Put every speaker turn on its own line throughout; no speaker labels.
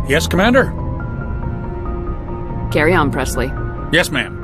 Yes, Commander?
Carry on, Presley.
Yes, ma'am.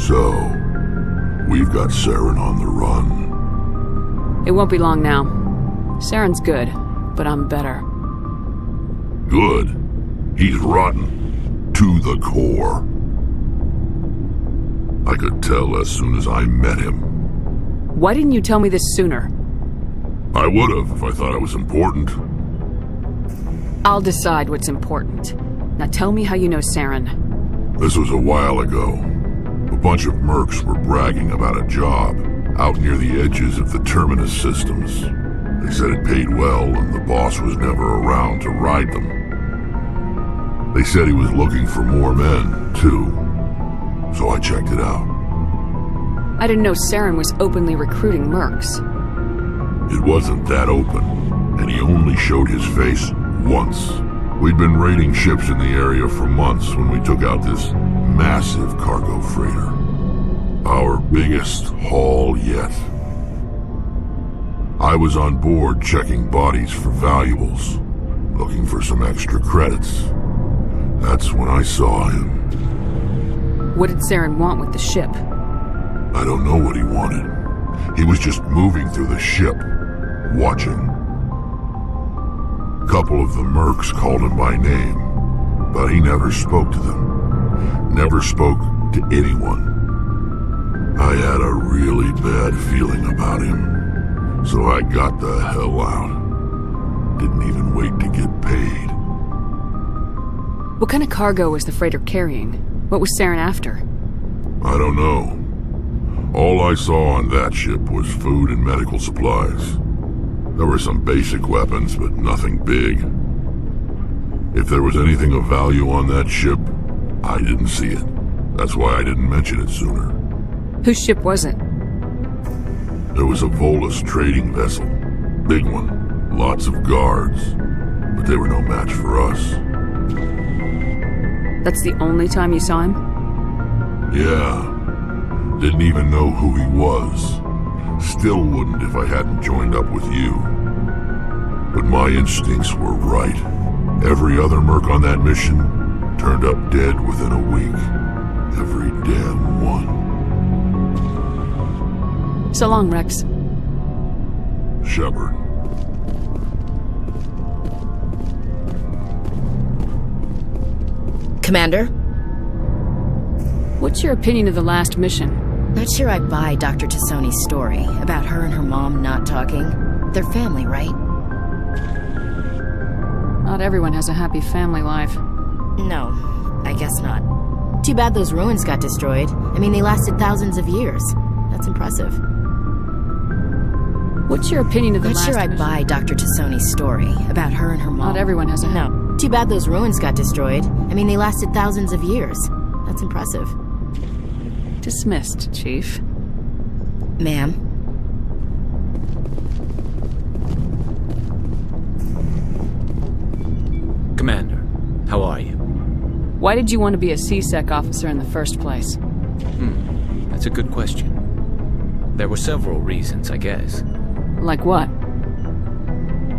So, we've got Saren on the run.
It won't be long now. Saren's good, but I'm better.
Good. He's rotten. To the core. I could tell as soon as I met him.
Why didn't you tell me this sooner?
I would've if I thought it was important.
I'll decide what's important. Now tell me how you know Saren.
This was a while ago. A bunch of mercs were bragging about a job out near the edges of the Terminus systems. They said it paid well and the boss was never around to ride them. They said he was looking for more men, too. So I checked it out.
I didn't know Saren was openly recruiting mercs.
It wasn't that open, and he only showed his face once. We'd been raiding ships in the area for months when we took out this massive cargo freighter. Our biggest haul yet. I was on board checking bodies for valuables, looking for some extra credits. That's when I saw him.
What did Saren want with the ship?
I don't know what he wanted. He was just moving through the ship, watching. A couple of the mercs called him by name, but he never spoke to them. Never spoke to anyone. I had a really bad feeling about him, so I got the hell out. Didn't even wait to get paid.
What kind of cargo was the freighter carrying? What was Saren after?
I don't know. All I saw on that ship was food and medical supplies. There were some basic weapons, but nothing big. If there was anything of value on that ship, I didn't see it. That's why I didn't mention it sooner.
Whose ship was it?
There was a Volus trading vessel. Big one. Lots of guards. But they were no match for us.
That's the only time you saw him?
Yeah. Didn't even know who he was. Still wouldn't if I hadn't joined up with you. But my instincts were right. Every other merc on that mission turned up dead within a week. Every damn one.
So long, Rex.
Shepard.
Commander?
What's your opinion of the last mission?
Not sure I buy Dr. Tassoni's story about her and her mom not talking. They're family, right?
Not everyone has a happy family life.
No, I guess not. Too bad those ruins got destroyed. I mean, they lasted thousands of years. That's impressive.
What's your opinion of the last mission?
Not sure I buy Dr. Tassoni's story about her and her mom.
Not everyone has a...
No. Too bad those ruins got destroyed. I mean, they lasted thousands of years. That's impressive.
Dismissed, Chief.
Ma'am?
Commander, how are you?
Why did you want to be a C-Sec officer in the first place?
That's a good question. There were several reasons, I guess.
Like what?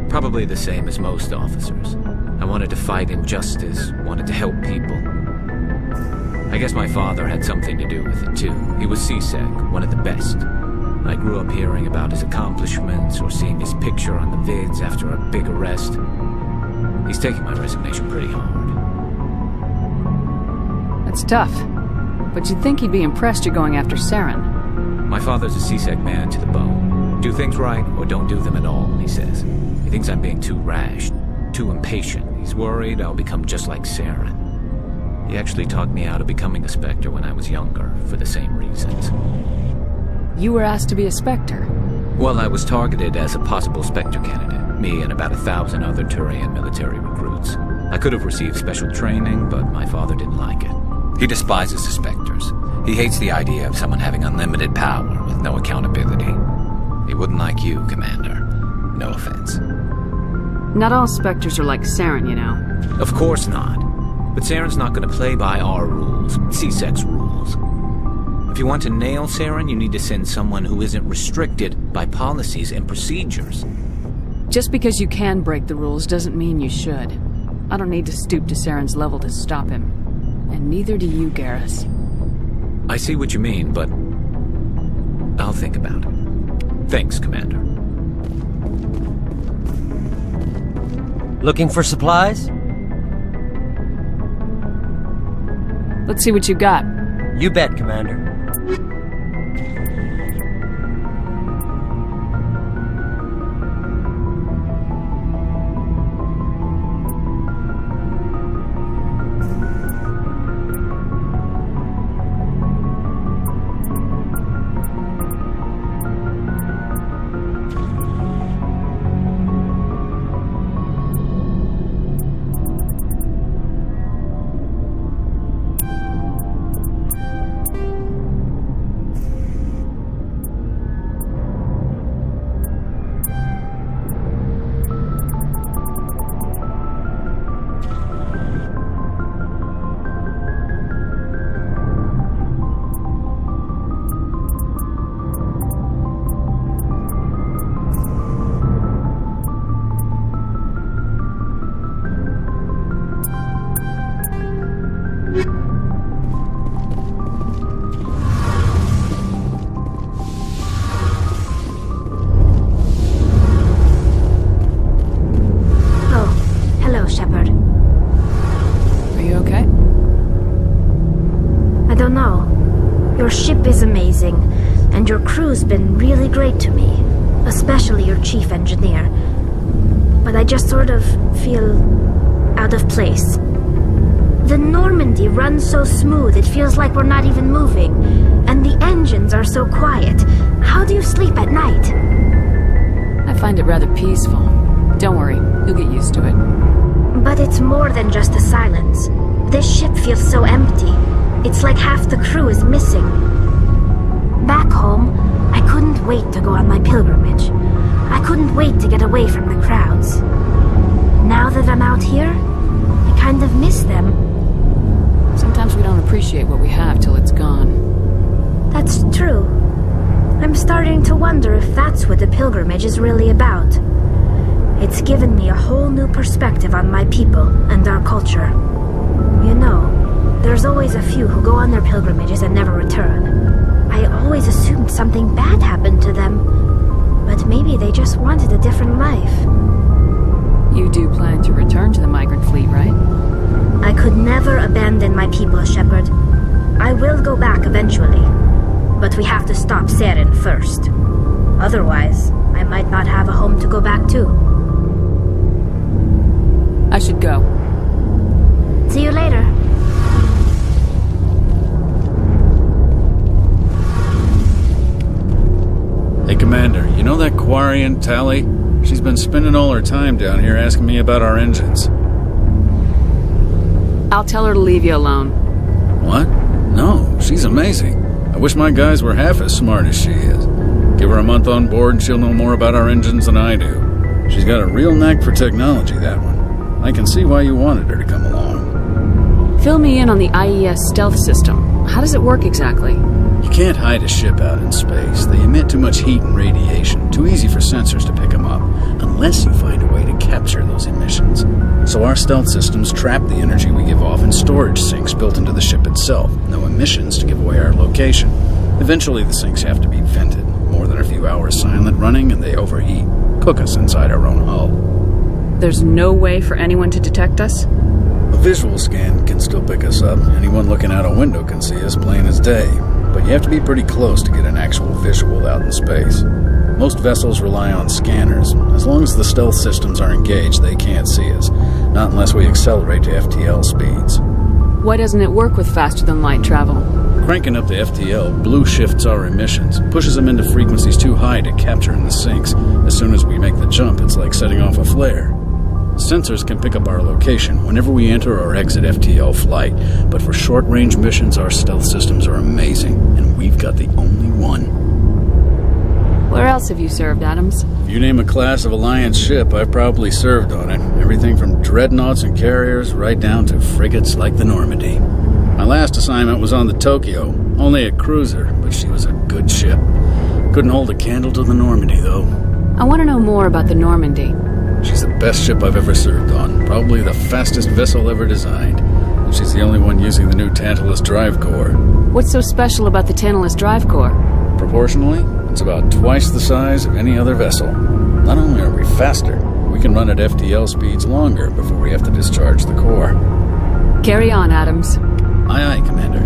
Probably the same as most officers. I wanted to fight injustice, wanted to help people. I guess my father had something to do with it too. He was C-Sec, one of the best. I grew up hearing about his accomplishments or seeing his picture on the vids after a big arrest. He's taking my resignation pretty hard.
That's tough. But you'd think he'd be impressed you're going after Saren.
My father's a C-Sec man to the bone. Do things right or don't do them at all, he says. He thinks I'm being too rash, too impatient. He's worried I'll become just like Saren. He actually talked me out of becoming a Spectre when I was younger, for the same reasons.
You were asked to be a Spectre?
Well, I was targeted as a possible Spectre candidate, me and about 1,000 other Turian military recruits. I could have received special training, but my father didn't like it. He despises the Spectres. He hates the idea of someone having unlimited power with no accountability. He wouldn't like you, Commander. No offense.
Not all Spectres are like Saren, you know.
Of course not. But Saren's not going to play by our rules, C-Sec's rules. If you want to nail Saren, you need to send someone who isn't restricted by policies and procedures.
Just because you can break the rules doesn't mean you should. I don't need to stoop to Saren's level to stop him. And neither do you, Garrus.
I see what you mean, but I'll think about it. Thanks, Commander.
Looking for supplies?
Let's see what you got.
You bet, Commander.
Your ship is amazing, and your crew's been really great to me, especially your chief engineer. But I just sort of feel out of place. The Normandy runs so smooth it feels like we're not even moving, and the engines are so quiet. How do you sleep at night?
I find it rather peaceful. Don't worry, you'll get used to it.
But it's more than just the silence. This ship feels so empty. It's like half the crew is missing. Back home, I couldn't wait to go on my pilgrimage. I couldn't wait to get away from the crowds. Now that I'm out here, I kind of miss them.
Sometimes we don't appreciate what we have till it's gone.
That's true. I'm starting to wonder if that's what the pilgrimage is really about. It's given me a whole new perspective on my people and our culture. You know, there's always a few who go on their pilgrimages and never return. I always assumed something bad happened to them, but maybe they just wanted a different life.
You do plan to return to the migrant fleet, right?
I could never abandon my people, Shepard. I will go back eventually, but we have to stop Saren first. Otherwise, I might not have a home to go back to.
I should go.
See you later.
Hey, Commander, you know that Quarian, Tally? She's been spending all her time down here asking me about our engines.
I'll tell her to leave you alone.
What? No, she's amazing. I wish my guys were half as smart as she is. Give her a month on board and she'll know more about our engines than I do. She's got a real knack for technology, that one. I can see why you wanted her to come along.
Fill me in on the IES stealth system. How does it work exactly?
You can't hide a ship out in space. They emit too much heat and radiation. Too easy for sensors to pick them up, unless you find a way to capture those emissions. So our stealth systems trap the energy we give off in storage sinks built into the ship itself. No emissions to give away our location. Eventually the sinks have to be vented. More than a few hours silent running and they overheat. Cook us inside our own hull.
There's no way for anyone to detect us?
A visual scan can still pick us up. Anyone looking out a window can see us plain as day. But you have to be pretty close to get an actual visual out in space. Most vessels rely on scanners. As long as the stealth systems are engaged, they can't see us. Not unless we accelerate to FTL speeds.
Why doesn't it work with faster-than-light travel?
Cranking up the FTL blue shifts our emissions, pushes them into frequencies too high to capture in the sinks. As soon as we make the jump, it's like setting off a flare. Sensors can pick up our location whenever we enter or exit FTL flight, but for short-range missions, our stealth systems are amazing, and we've got the only one.
Where else have you served, Adams?
If you name a class of Alliance ship, I've probably served on it. Everything from dreadnoughts and carriers right down to frigates like the Normandy. My last assignment was on the Tokyo, only a cruiser, but she was a good ship. Couldn't hold a candle to the Normandy, though.
I want to know more about the Normandy.
She's the best ship I've ever served on, probably the fastest vessel ever designed. And she's the only one using the new Tantalus drive core.
What's so special about the Tantalus drive core?
Proportionally, it's about twice the size of any other vessel. Not only are we faster, we can run at FTL speeds longer before we have to discharge the core.
Carry on, Adams.
Aye, aye, Commander.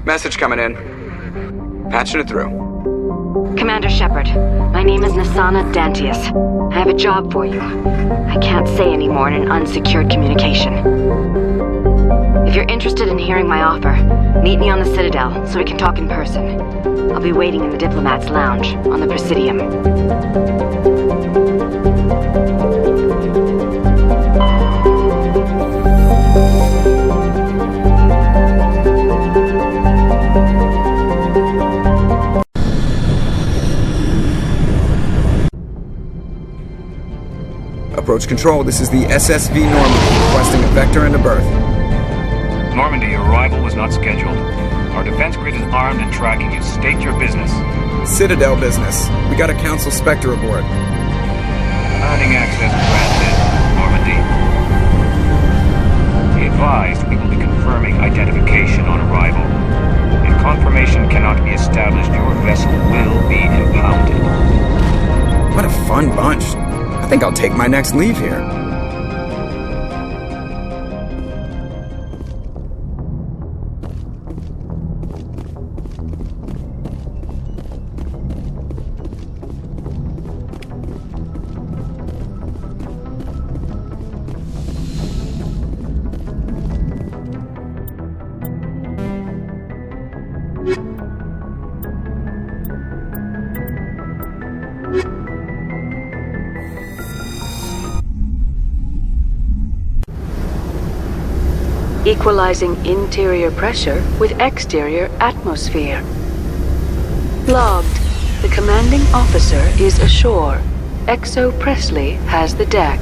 Message coming in. Patching it through.
Commander Shepard, my name is Nasana Dantius. I have a job for you. I can't say any more in an unsecured communication. If you're interested in hearing my offer, meet me on the Citadel so we can talk in person. I'll be waiting in the Diplomat's Lounge on the Presidium.
Approach control, this is the SSV Normandy, requesting a vector and a berth.
Normandy, your arrival was not scheduled. Our defense grid is armed and tracking you. State your business.
Citadel business. We got a Council Spectre aboard.
Landing access granted, Normandy. Be advised, we will be confirming identification on arrival. If confirmation cannot be established, your vessel will be impounded.
What a fun bunch. I think I'll take my next leave here.
Equalizing interior pressure with exterior atmosphere. Logged. The commanding officer is ashore. Exo Presley has the deck.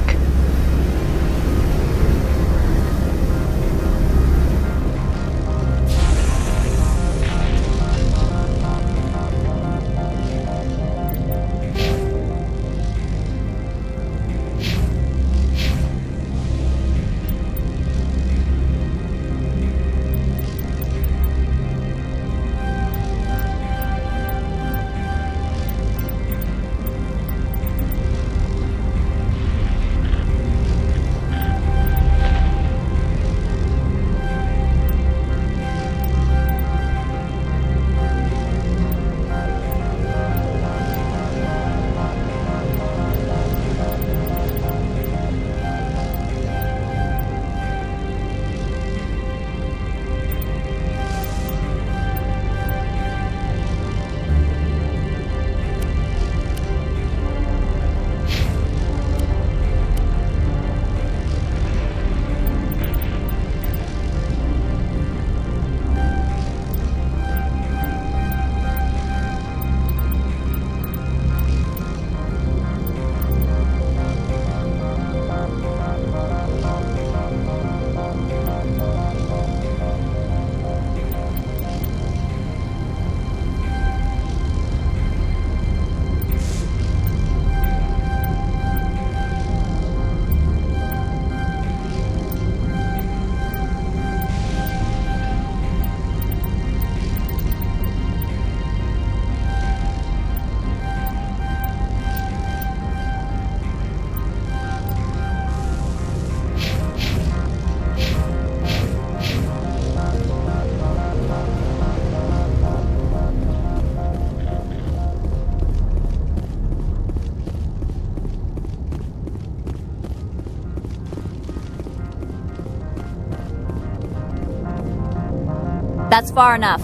That's far enough.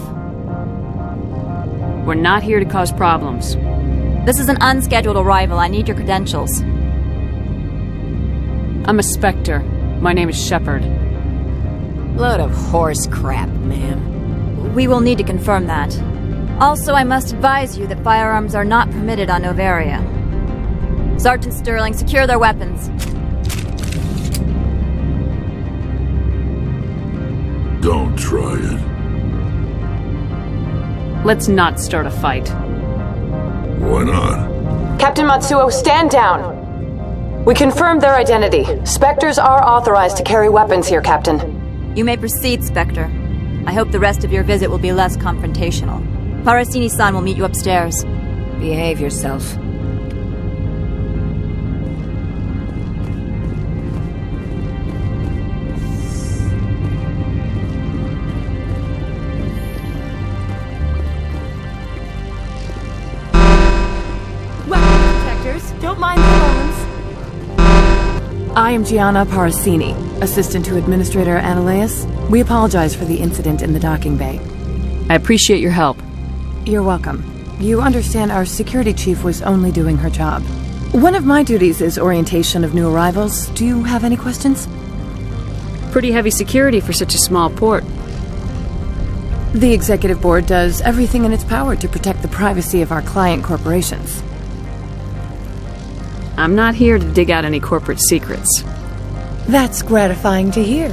We're not here to cause problems.
This is an unscheduled arrival. I need your credentials.
I'm a Spectre. My name is Shepard.
Load of horse crap, ma'am.
We will need to confirm that. Also, I must advise you that firearms are not permitted on Noveria. Sergeant Sterling, secure their weapons.
Don't try it.
Let's not start a fight.
Why not?
Captain Matsuo, stand down! We confirmed their identity. Spectres are authorized to carry weapons here, Captain.
You may proceed, Spectre. I hope the rest of your visit will be less confrontational. Parasini-san will meet you upstairs.
Behave yourself.
Don't mind the loans. I am Gianna Parasini, assistant to Administrator Ananias. We apologize for the incident in the docking bay.
I appreciate your help.
You're welcome. You understand our security chief was only doing her job. One of my duties is orientation of new arrivals. Do you have any questions?
Pretty heavy security for such a small port.
The executive board does everything in its power to protect the privacy of our client corporations.
I'm not here to dig out any corporate secrets.
That's gratifying to hear.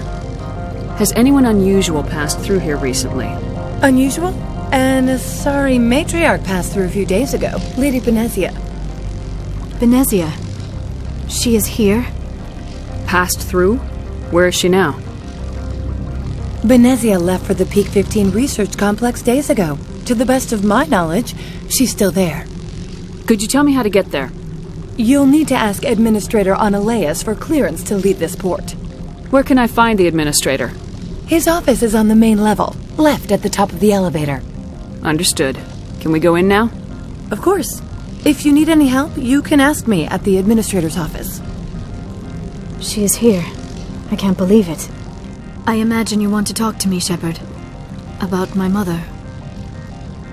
Has anyone unusual passed through here recently?
Unusual? And a sorry matriarch passed through a few days ago. Lady Benezia.
Benezia? She is here?
Passed through? Where is she now?
Benezia left for the Peak 15 research complex days ago. To the best of my knowledge, she's still there.
Could you tell me how to get there?
You'll need to ask Administrator Ananias for clearance to leave this port.
Where can I find the Administrator?
His office is on the main level, left at the top of the elevator.
Understood. Can we go in now?
Of course. If you need any help, you can ask me at the Administrator's office.
She is here. I can't believe it.
I imagine you want to talk to me, Shepard. About my mother.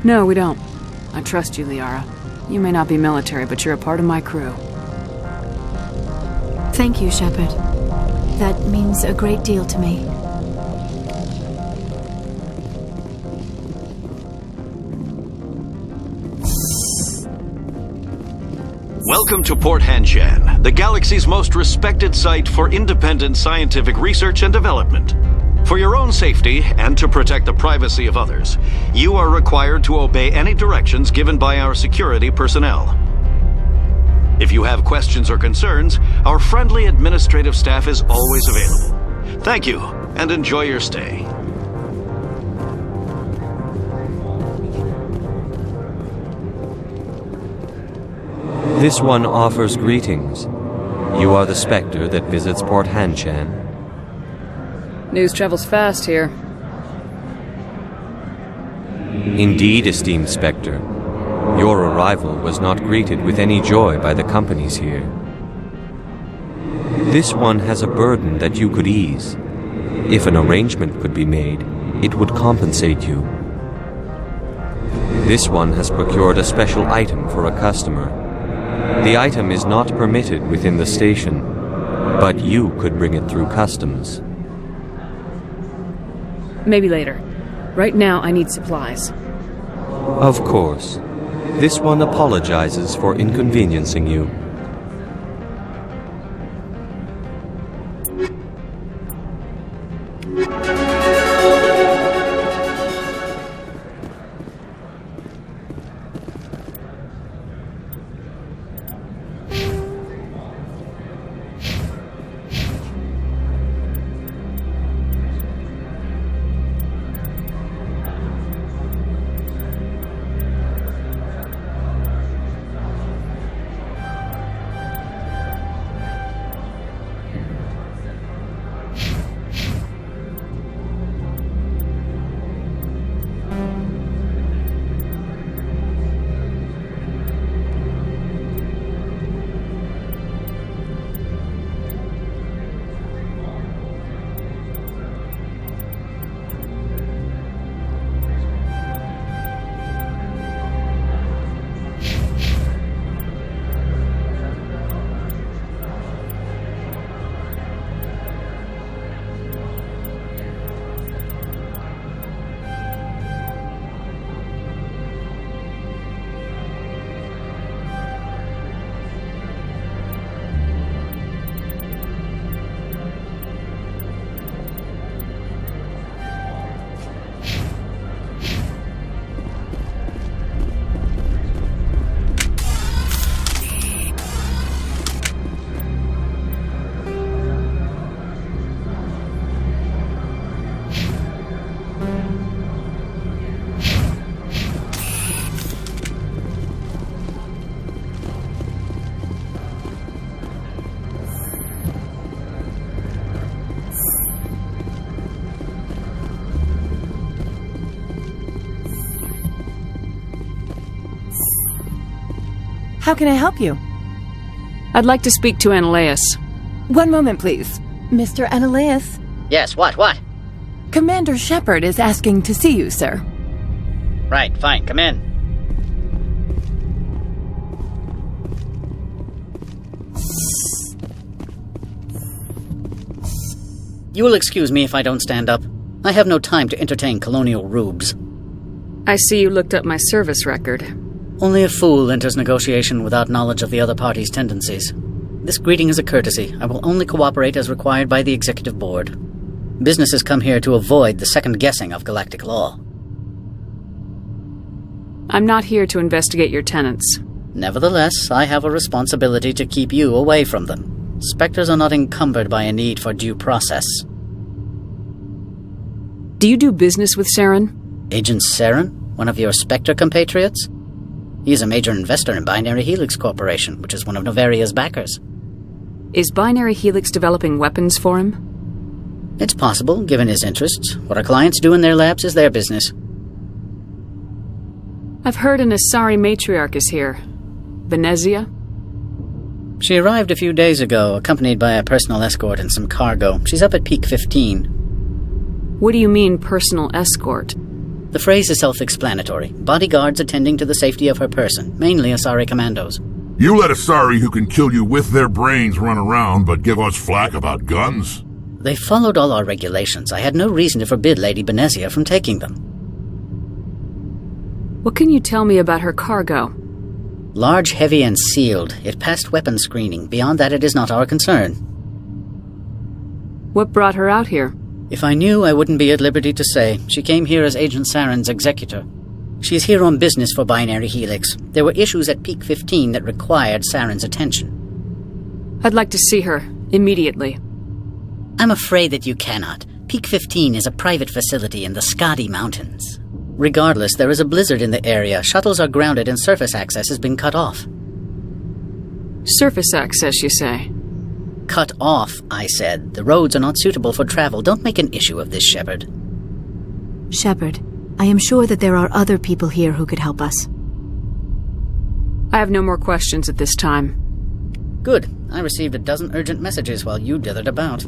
No, we don't. I trust you, Liara. You may not be military, but you're a part of my crew.
Thank you, Shepard. That means a great deal to me.
Welcome to Port Hanshan, the galaxy's most respected site for independent scientific research and development. For your own safety and to protect the privacy of others, you are required to obey any directions given by our security personnel. If you have questions or concerns, our friendly administrative staff is always available. Thank you, and enjoy your stay.
This one offers greetings. You are the Spectre that visits Port Hanshan.
News travels fast here.
Indeed, esteemed Spectre. Your arrival was not greeted with any joy by the companies here. This one has a burden that you could ease. If an arrangement could be made, it would compensate you. This one has procured a special item for a customer. The item is not permitted within the station, but you could bring it through customs.
Maybe later. Right now, I need supplies.
Of course. This one apologizes for inconveniencing you.
How can I help you?
I'd like to speak to Analaeus.
One moment, please. Mr. Analaeus?
Yes, what?
Commander Shepard is asking to see you, sir.
Right, fine, come in. You will excuse me if I don't stand up. I have no time to entertain colonial rubes.
I see you looked up my service record.
Only a fool enters negotiation without knowledge of the other party's tendencies. This greeting is a courtesy. I will only cooperate as required by the Executive Board. Businesses come here to avoid the second-guessing of galactic law.
I'm not here to investigate your tenants.
Nevertheless, I have a responsibility to keep you away from them. Spectres are not encumbered by a need for due process.
Do you do business with Saren?
Agent Saren? One of your Spectre compatriots? He is a major investor in Binary Helix Corporation, which is one of Noveria's backers.
Is Binary Helix developing weapons for him?
It's possible, given his interests. What our clients do in their labs is their business.
I've heard an Asari matriarch is here. Venezia?
She arrived a few days ago, accompanied by a personal escort and some cargo. She's up at Peak 15.
What do you mean, personal escort?
The phrase is self-explanatory. Bodyguards attending to the safety of her person, mainly Asari commandos.
You let Asari who can kill you with their brains run around, but give us flack about guns?
They followed all our regulations. I had no reason to forbid Lady Benezia from taking them.
What can you tell me about her cargo?
Large, heavy, and sealed. It passed weapon screening. Beyond that, it is not our concern.
What brought her out here?
If I knew, I wouldn't be at liberty to say. She came here as Agent Saren's executor. She is here on business for Binary Helix. There were issues at Peak 15 that required Saren's attention.
I'd like to see her, immediately.
I'm afraid that you cannot. Peak 15 is a private facility in the Skadi Mountains. Regardless, there is a blizzard in the area. Shuttles are grounded and surface access has been cut off.
Surface access, you say?
Cut off, I said. The roads are not suitable for travel. Don't make an issue of this, Shepard.
Shepard, I am sure that there are other people here who could help us.
I have no more questions at this time.
Good. I received a dozen urgent messages while you dithered about.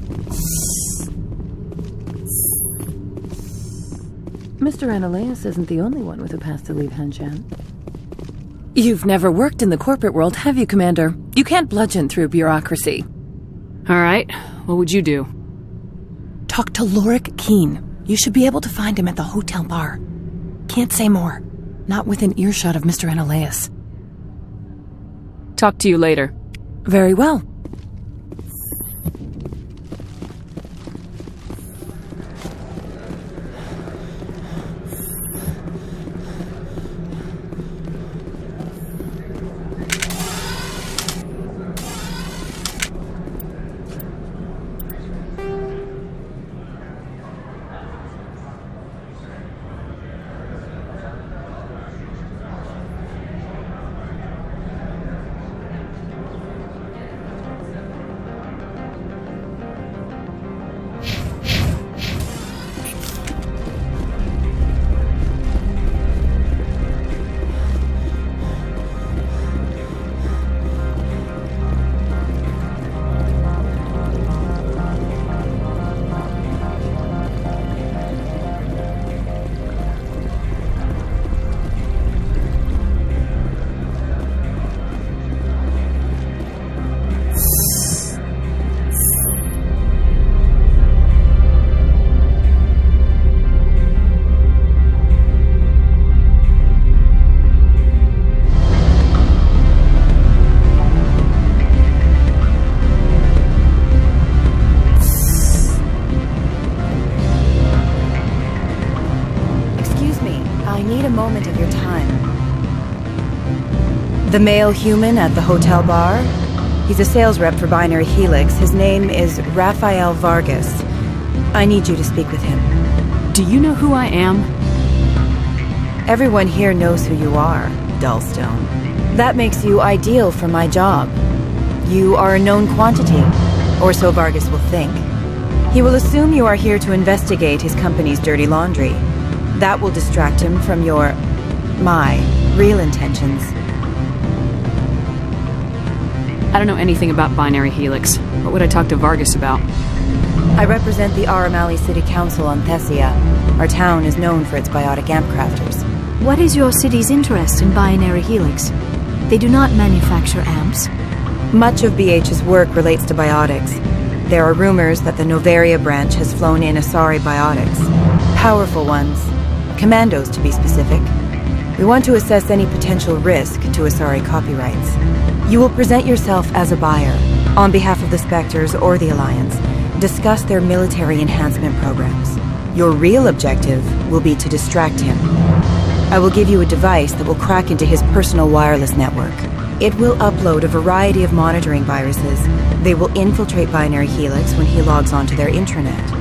Mr. Analaeus isn't the only one with a pass to leave Henshan. You've never worked in the corporate world, have you, Commander? You can't bludgeon through bureaucracy.
All right. What would you do?
Talk to Lorik Keen. You should be able to find him at the hotel bar. Can't say more. Not within earshot of Mr. Analaeus.
Talk to you later.
Very well.
The male human at the hotel bar? He's a sales rep for Binary Helix. His name is Rafael Vargas. I need you to speak with him.
Do you know who I am?
Everyone here knows who you are, Dullstone. That makes you ideal for my job. You are a known quantity, or so Vargas will think. He will assume you are here to investigate his company's dirty laundry. That will distract him from my real intentions.
I don't know anything about binary helix. What would I talk to Vargas about?
I represent the Aramali City Council on Thessia. Our town is known for its biotic amp crafters.
What is your city's interest in binary helix? They do not manufacture amps.
Much of BH's work relates to biotics. There are rumors that the Noveria branch has flown in Asari biotics. Powerful ones. Commandos, to be specific. We want to assess any potential risk to Asari copyrights. You will present yourself as a buyer, on behalf of the Spectres or the Alliance. Discuss their military enhancement programs. Your real objective will be to distract him. I will give you a device that will crack into his personal wireless network. It will upload a variety of monitoring viruses. They will infiltrate Binary Helix when he logs onto their intranet.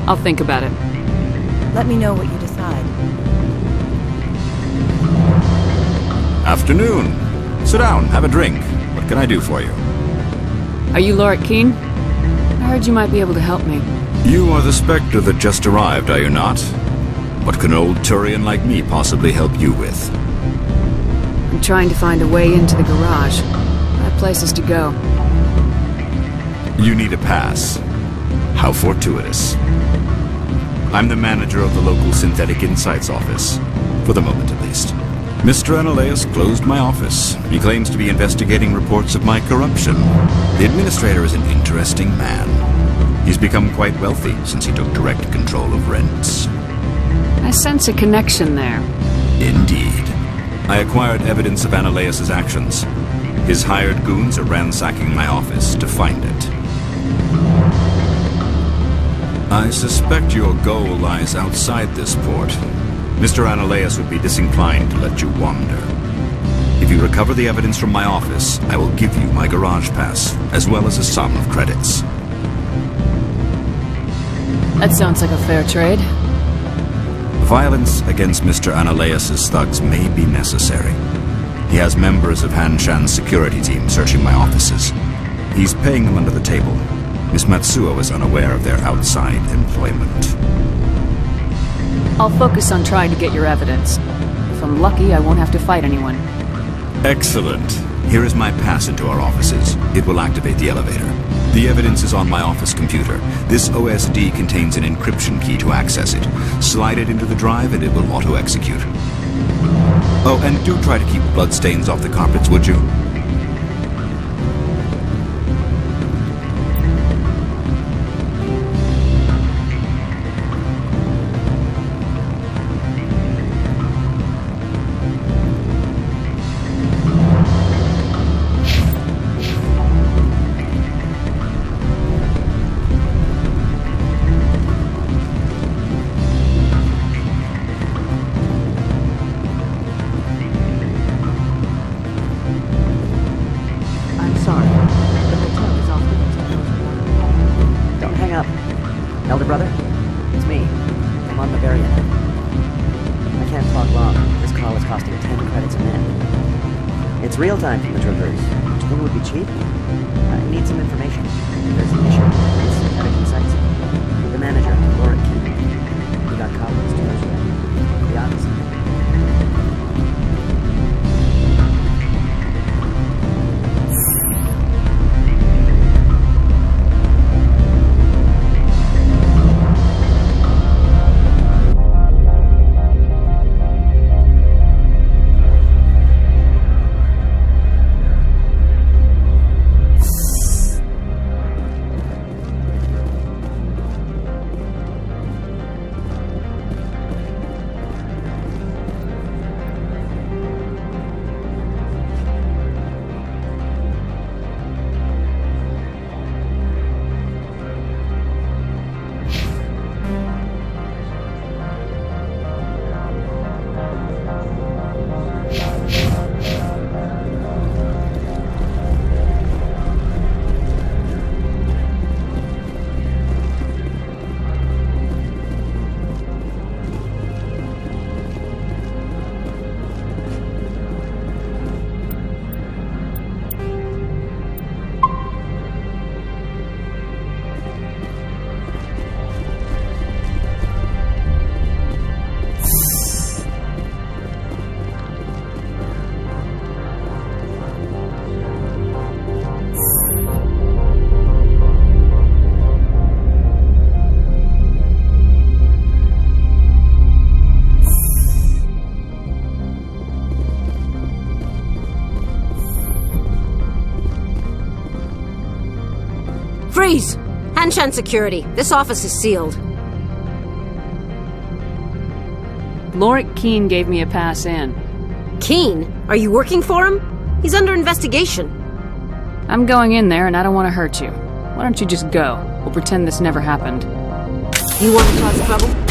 I'll think about it.
Let me know what you decide.
Afternoon. Sit down, have a drink. What can I do for you?
Are you Lorik Keen? I heard you might be able to help me.
You are the Spectre that just arrived, are you not? What can old Turian like me possibly help you with?
I'm trying to find a way into the garage. I have places to go.
You need a pass. How fortuitous. I'm the manager of the local Synthetic Insights office. For the moment, at least. Mr. Analeus closed my office. He claims to be investigating reports of my corruption. The administrator is an interesting man. He's become quite wealthy since he took direct control of rents.
I sense a connection there.
Indeed. I acquired evidence of Analeus' actions. His hired goons are ransacking my office to find it. I suspect your goal lies outside this port. Mr. Analeus would be disinclined to let you wander. If you recover the evidence from my office, I will give you my garage pass, as well as a sum of credits.
That sounds like a fair trade.
Violence against Mr. Analeus' thugs may be necessary. He has members of Hanshan's security team searching my offices. He's paying them under the table. Miss Matsuo is unaware of their outside employment.
I'll focus on trying to get your evidence. If I'm lucky, I won't have to fight anyone.
Excellent. Here is my pass into our offices. It will activate the elevator. The evidence is on my office computer. This OSD contains an encryption key to access it. Slide it into the drive and it will auto-execute. Oh, and do try to keep bloodstains off the carpets, would you?
Elder brother? It's me. I'm on Noveria now. I can't talk long. This call is costing 10 credits a minute. It's real time from the Traverse. Do you think it would be cheap? I need some information. There's an issue with Synthetic Insights. The manager, Lorik Keen. We got colleagues to those. The opposite.
Freeze! Hanshan security. This office is sealed.
Lorik Keene gave me a pass in.
Keene? Are you working for him? He's under investigation.
I'm going in there and I don't want to hurt you. Why don't you just go? We'll pretend this never happened.
You want to cause trouble?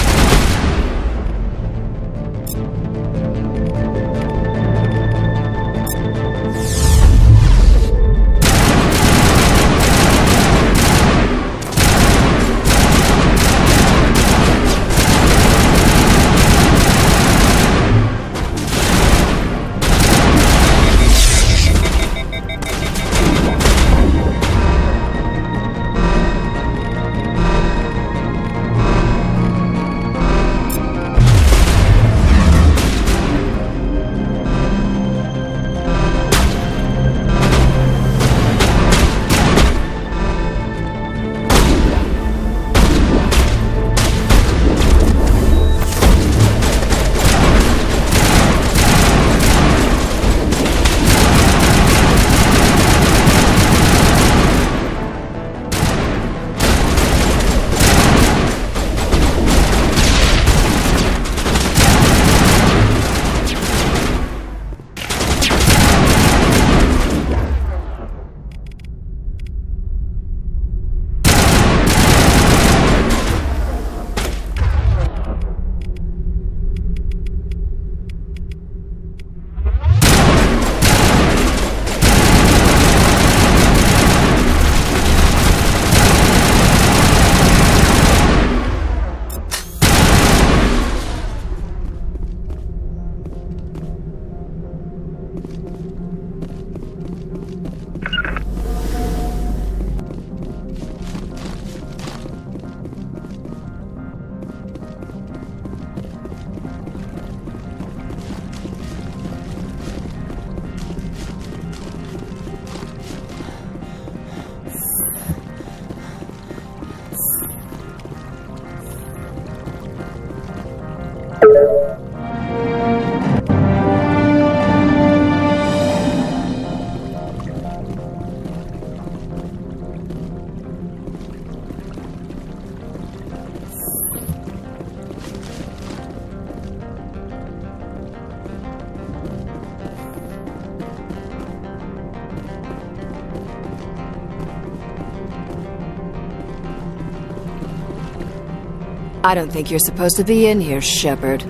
I don't think you're supposed to be in here, Shepard.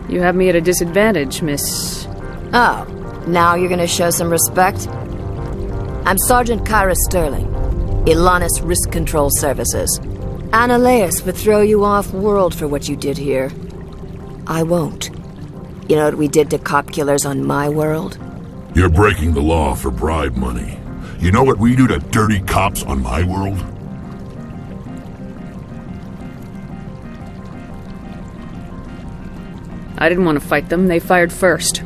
You have me at a disadvantage, Miss...
Oh, now you're gonna show some respect? I'm Sergeant Kyra Sterling, Ilanis Risk Control Services. Ananias would throw you off-world for what you did here. I won't. You know what we did to cop killers on my world?
You're breaking the law for bribe money. You know what we do to dirty cops on my world?
I didn't want to fight them. They fired first.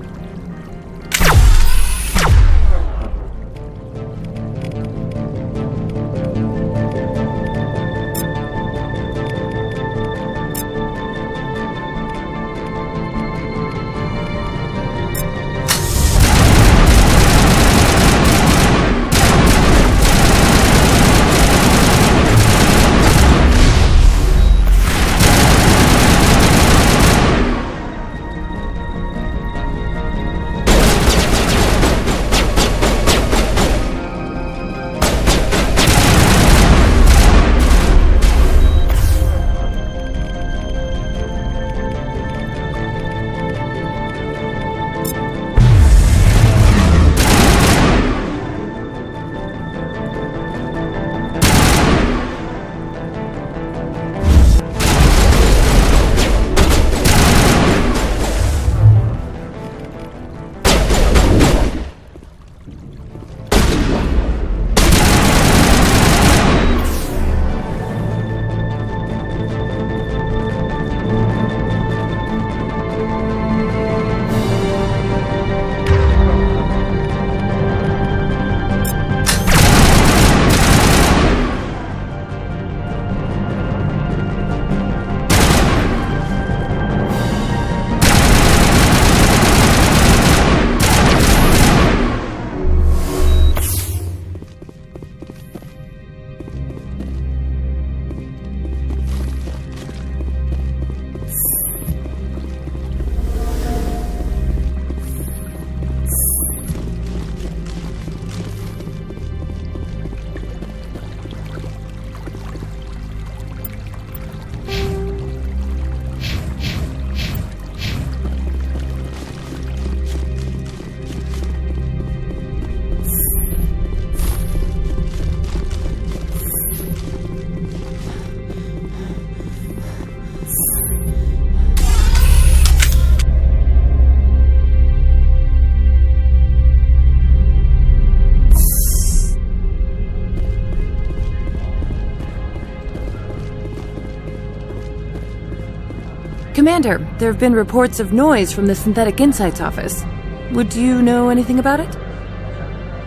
Commander, there have been reports of noise from the Synthetic Insights office. Would you know anything about it?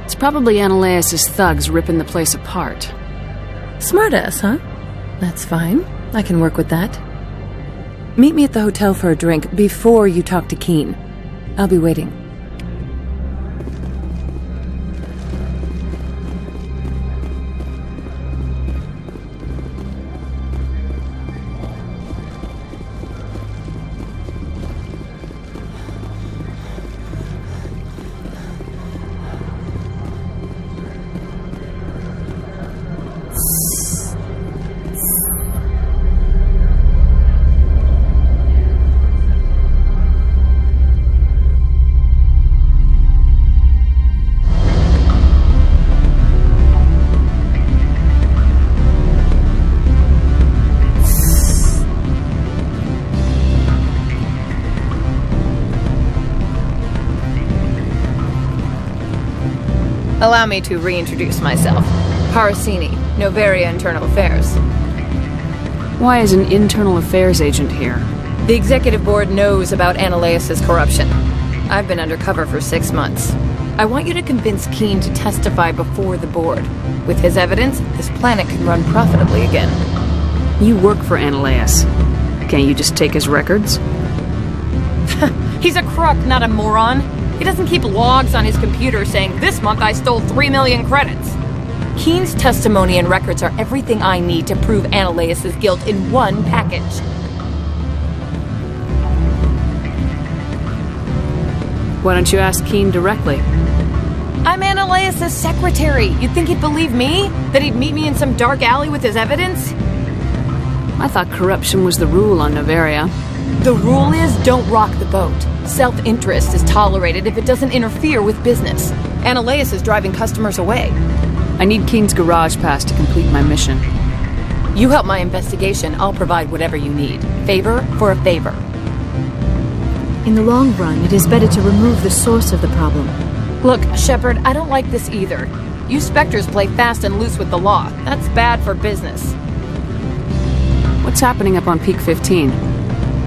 It's probably Ananias' thugs ripping the place apart.
Smartass, huh? That's fine. I can work with that. Meet me at the hotel for a drink before you talk to Keen. I'll be waiting.
Allow me to reintroduce myself. Parasini, Noveria Internal Affairs.
Why is an internal affairs agent here?
The executive board knows about Ananias' corruption. I've been undercover for 6 months. I want you to convince Keen to testify before the board. With his evidence, this planet can run profitably again.
You work for Ananias. Can't you just take his records?
He's a crook, not a moron. He doesn't keep logs on his computer saying, "This month I stole 3 million credits." Keen's testimony and records are everything I need to prove Ananias' guilt in one package.
Why don't you ask Keen directly?
I'm Ananias' secretary. You'd think he'd believe me? That he'd meet me in some dark alley with his evidence?
I thought corruption was the rule on Noveria.
The rule is don't rock the boat. Self-interest is tolerated if it doesn't interfere with business. Ananias is driving customers away.
I need Keen's garage pass to complete my mission.
You help my investigation, I'll provide whatever you need. Favor for a favor.
In the long run, it is better to remove the source of the problem.
Look, Shepard, I don't like this either. You Spectres play fast and loose with the law. That's bad for business.
What's happening up on Peak 15?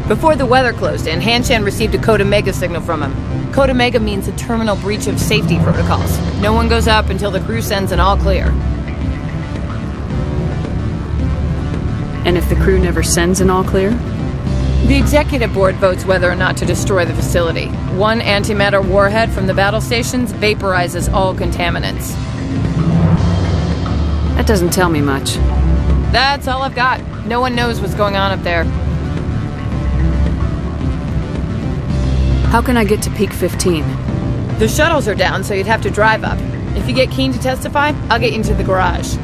Before the weather closed in, Hanshan received a Code Omega signal from him. Code Omega means a terminal breach of safety protocols. No one goes up until the crew sends an all clear.
And if the crew never sends an all clear?
The executive board votes whether or not to destroy the facility. One antimatter warhead from the battle stations vaporizes all contaminants.
That doesn't tell me much.
That's all I've got. No one knows what's going on up there.
How can I get to Peak 15?
The shuttles are down, so you'd have to drive up. If you get Keen to testify, I'll get you into the garage.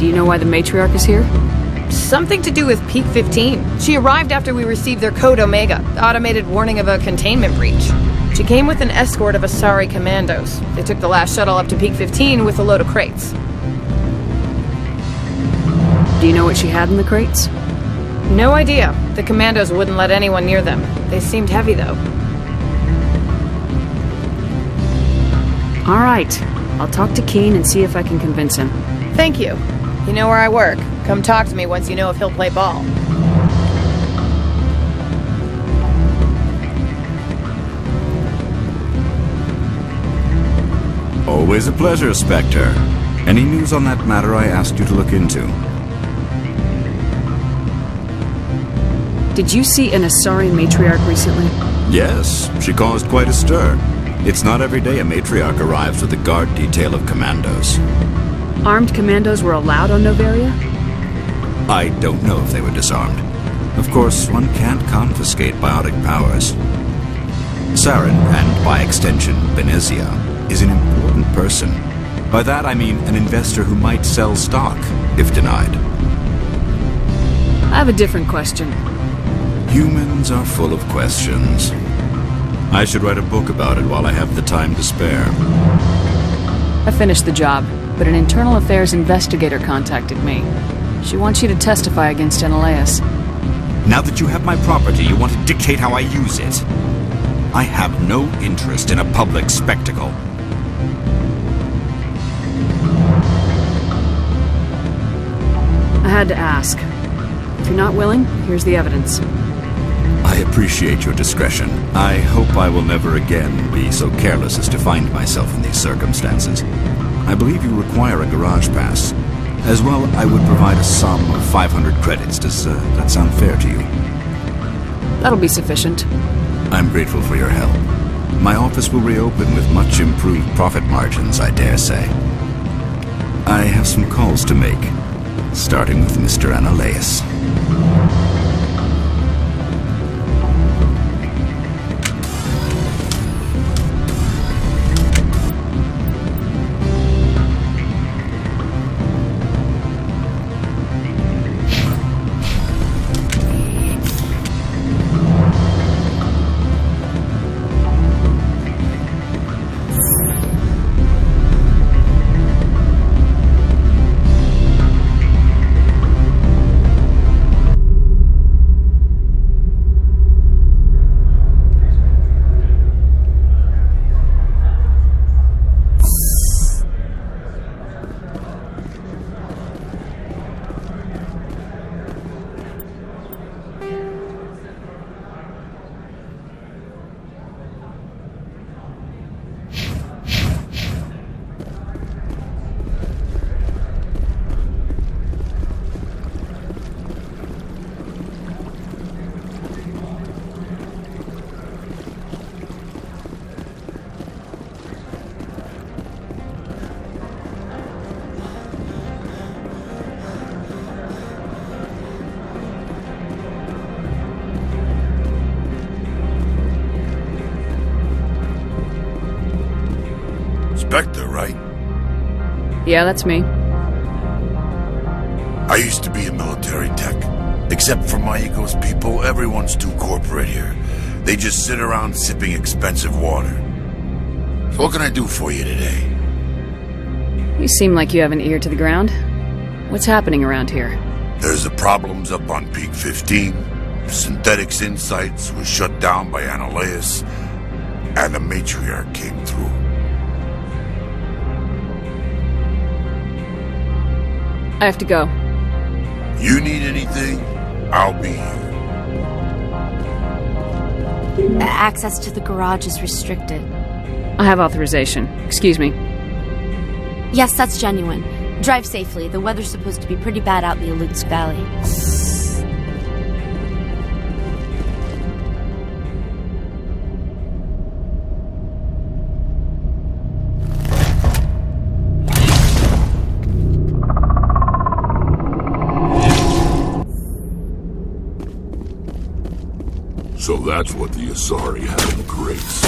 Do you know why the matriarch is here?
Something to do with Peak 15. She arrived after we received their Code Omega, the automated warning of a containment breach. She came with an escort of Asari commandos. They took the last shuttle up to Peak 15 with a load of crates.
Do you know what she had in the crates?
No idea. The commandos wouldn't let anyone near them. They seemed heavy, though.
All right. I'll talk to Keen and see if I can convince him.
Thank you. You know where I work. Come talk to me once you know if he'll play ball.
Always a pleasure, Spectre. Any news on that matter I asked you to look into?
Did you see an Asari matriarch recently?
Yes, she caused quite a stir. It's not every day a matriarch arrives with a guard detail of commandos.
Armed commandos were allowed on Noveria?
I don't know if they were disarmed. Of course, one can't confiscate biotic powers. Saren, and by extension, Benezia, is an important person. By that I mean an investor who might sell stock, if denied.
I have a different question.
Humans are full of questions. I should write a book about it while I have the time to spare.
I finished the job, but an internal affairs investigator contacted me. She wants you to testify against Ananias.
Now that you have my property, you want to dictate how I use it. I have no interest in a public spectacle.
I had to ask. you're not willing, here's the evidence.
I appreciate your discretion. I hope I will never again be so careless as to find myself in these circumstances. I believe you require a garage pass. As well, I would provide a sum of 500 credits. Does that sound fair to you?
That'll be sufficient.
I'm grateful for your help. My office will reopen with much improved profit margins, I dare say. I have some calls to make, starting with Mr. Ananias.
Spectre, right?
Yeah, that's me.
I used to be a military tech. Except for Maiko's people, everyone's too corporate here. They just sit around sipping expensive water. So what can I do for you today?
You seem like you have an ear to the ground. What's happening around here?
There's the problems up on Peak 15. Synthetics Insights was shut down by Ananias, and the matriarch came through.
I have to go.
You need anything, I'll be here.
Access to the garage is restricted.
I have authorization. Excuse me.
Yes, that's genuine. Drive safely. The weather's supposed to be pretty bad out in the Alutsk Valley.
So that's what the Asari have in grace.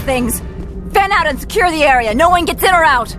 Things! Fan out and secure the area. No one gets in or out.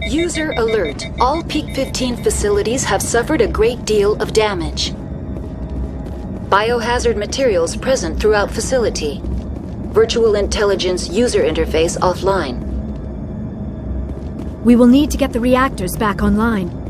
User alert. All Peak 15 facilities have suffered a great deal of damage. Biohazard materials present throughout facility. Virtual intelligence user interface offline.
We will need to get the reactors back online.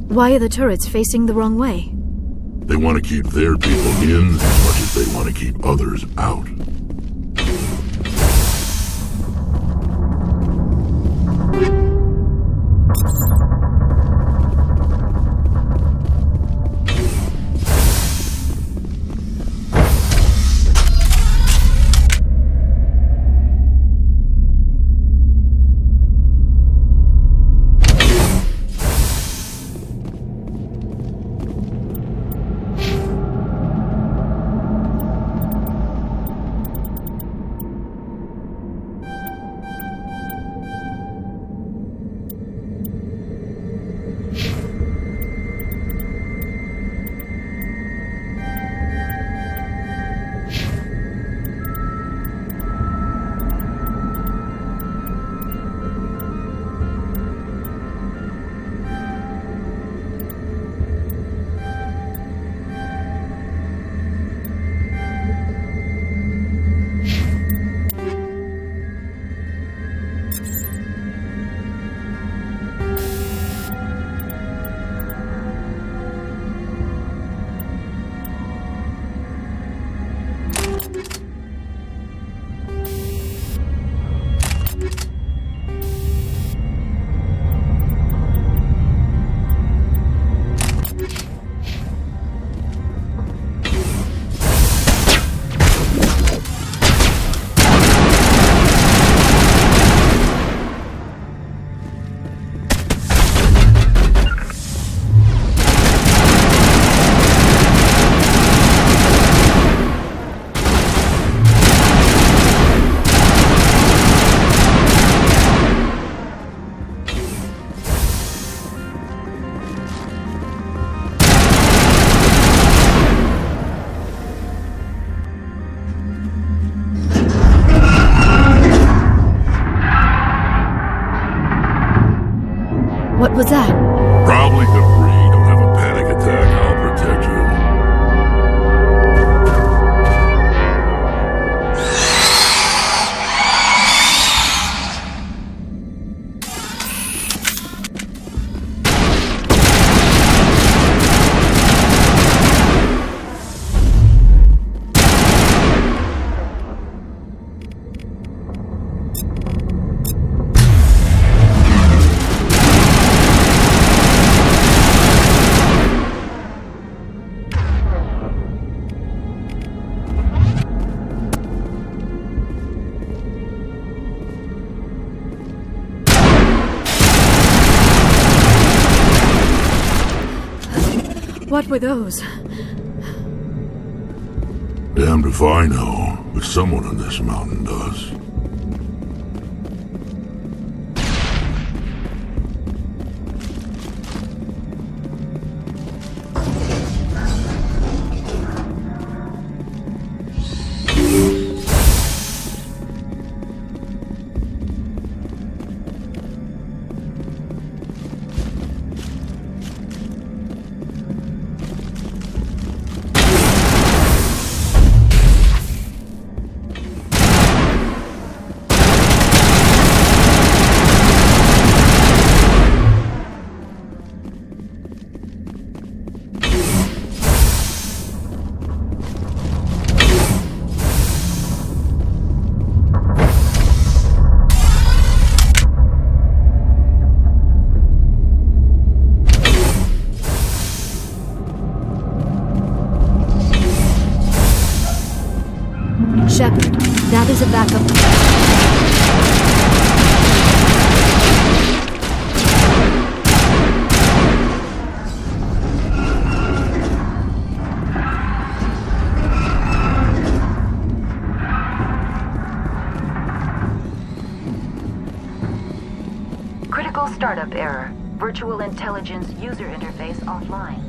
Why are the turrets facing the wrong way?
They want to keep their people in as much as they want to keep others out.
What was that?
Probably debris. Don't have a panic attack. I'll protect you.
What were those?
Damned if I know, but someone on this mountain does.
Shepard, that is a backup.
Startup error. Virtual intelligence user interface offline.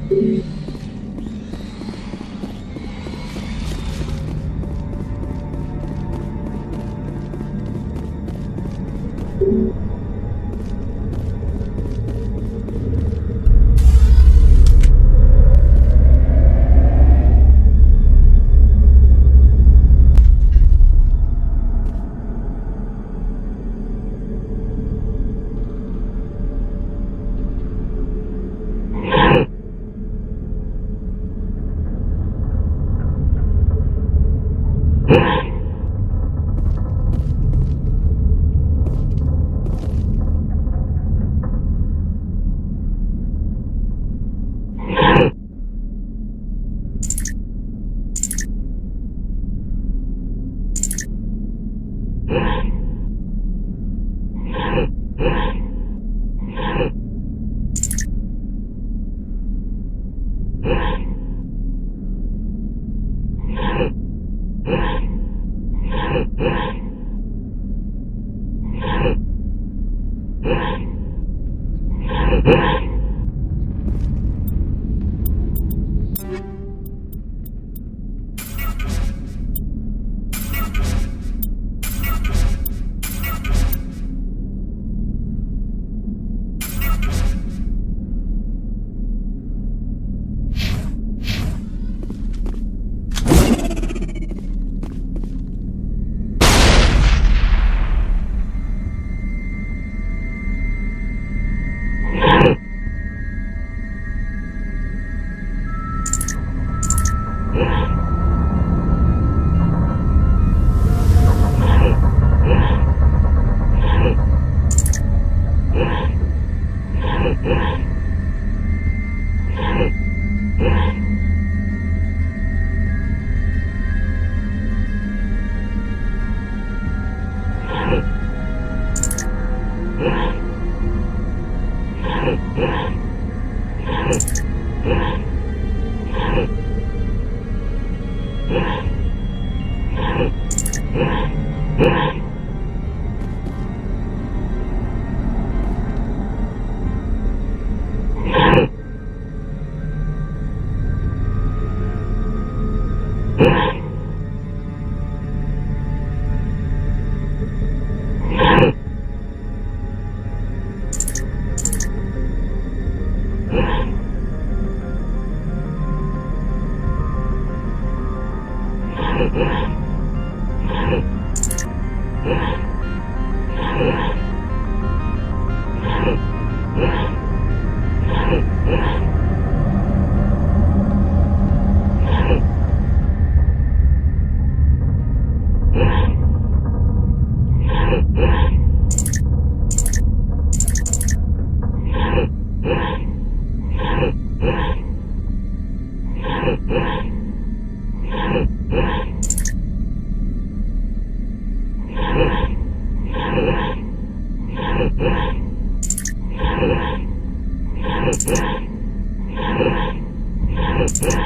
Yeah.